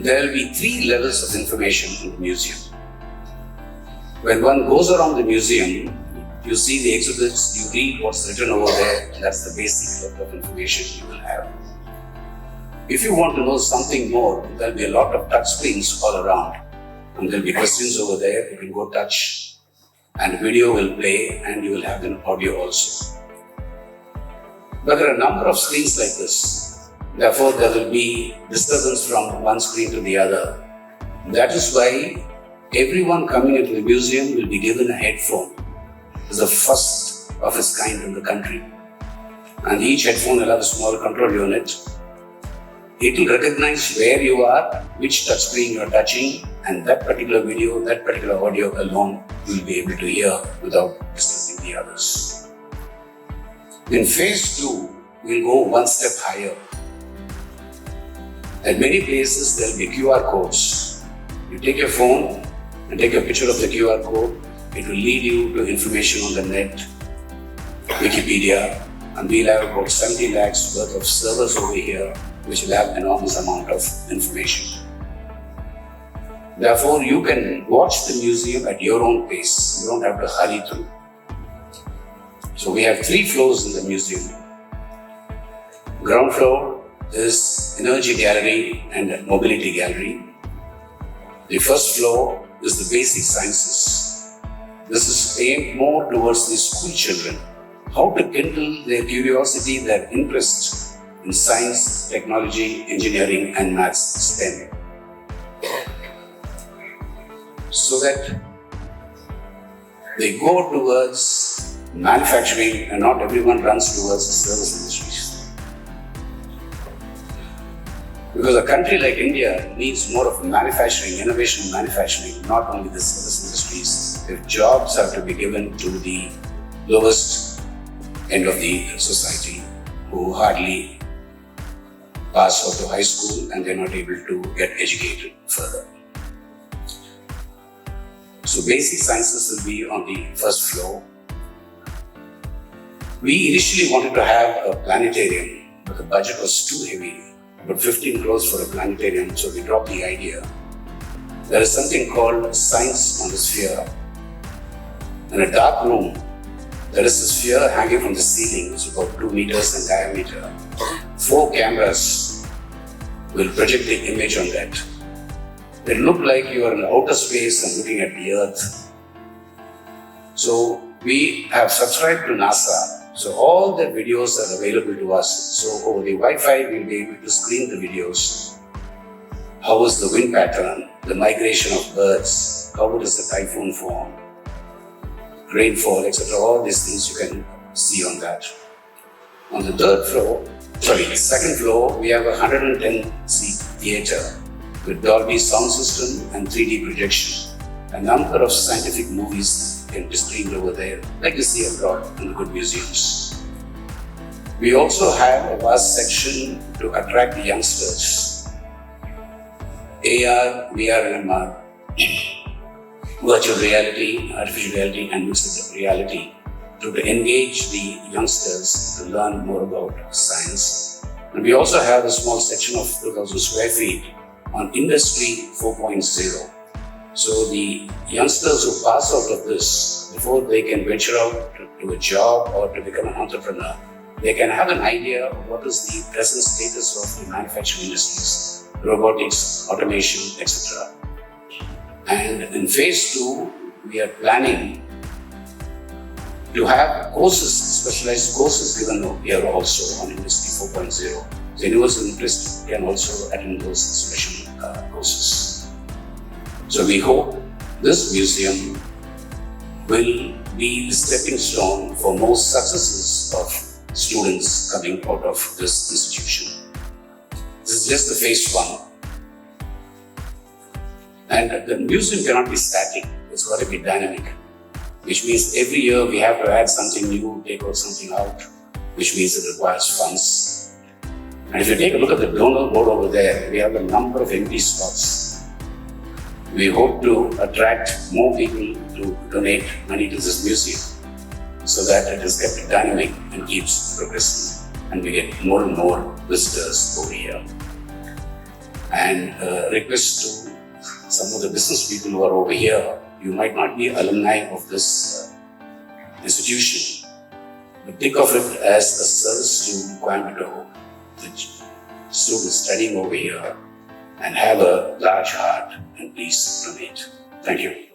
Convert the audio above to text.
there will be 3 levels of information in the museum. When one goes around the museum, you see the exhibits, you read what's written over there, and that's the basic level of information you will have. If you want to know something more, there will be a lot of touch screens all around, and there will be questions over there. You can go touch, and video will play, and you will have an audio also. But there are a number of screens like this. Therefore, there will be disturbance from one screen to the other. That is why everyone coming into the museum will be given a headphone. It's the first of its kind in the country. And each headphone will have a small control unit. It will recognize where you are, which touch screen you are touching, and that particular video, that particular audio alone you will be able to hear without disturbing the others. In phase 2, we'll go one step higher. At many places, there will be QR codes. You take your phone and take a picture of the QR code. It will lead you to information on the net, Wikipedia, and we'll have about 70 lakhs worth of servers over here, which will have enormous amount of information. Therefore, you can watch the museum at your own pace. You don't have to hurry through. So we have 3 floors in the museum. Ground floor is Energy Gallery and Mobility Gallery. The first floor is the Basic Sciences. This is aimed more towards the school children. How to kindle their curiosity, their interest in science, technology, engineering and maths, STEM. So that they go towards manufacturing and not everyone runs towards the service industries. Because a country like India needs more of manufacturing, innovation in manufacturing, not only the service industries. If jobs have to be given to the lowest end of the society who hardly pass out to high school and they're not able to get educated further. So basic sciences will be on the first floor. We initially wanted to have a planetarium, but the budget was too heavy. About 15 crores for a planetarium, so we dropped the idea. There is something called Science on the Sphere. In a dark room, there is a sphere hanging from the ceiling, which is about 2 meters in diameter. 4 cameras will project the image on that. It look like you are in outer space and looking at the Earth. So we have subscribed to NASA. So all the videos are available to us. So over the Wi-Fi, we'll be able to screen the videos. How is the wind pattern, the migration of birds, how does the typhoon form, rainfall, etc. All these things you can see on that. On the second floor, we have a 110-seat theatre with Dolby sound system and 3D projection. A number of scientific movies can be streamed over there, like you see abroad in the good museums. We also have a vast section to attract the youngsters. AR, VR and MR, virtual reality, artificial reality and mixed reality to engage the youngsters to learn more about science. And we also have a small section of 2,000 square feet on Industry 4.0. So the youngsters who pass out of this, before they can venture out to a job or to become an entrepreneur, they can have an idea of what is the present status of the manufacturing industries, robotics, automation, etc. And in phase 2, we are planning to have courses, specialized courses given here also on Industry 4.0. So anyone interested can also attend those special courses. So we hope this museum will be the stepping stone for more successes of students coming out of this institution. This is just the phase 1. And the museum cannot be static, it's got to be dynamic, which means every year we have to add something new, take out something out, which means it requires funds. And if you take a look at the donor board over there, we have a number of empty slots. We hope to attract more people to donate money to this museum so that it is kept dynamic and keeps progressing and we get more and more visitors over here. and request to some of the business people who are over here. You might not be alumni of this institution, but think of it as a service to Coimbatore, the students studying over here, and have a large heart and please donate. Thank you.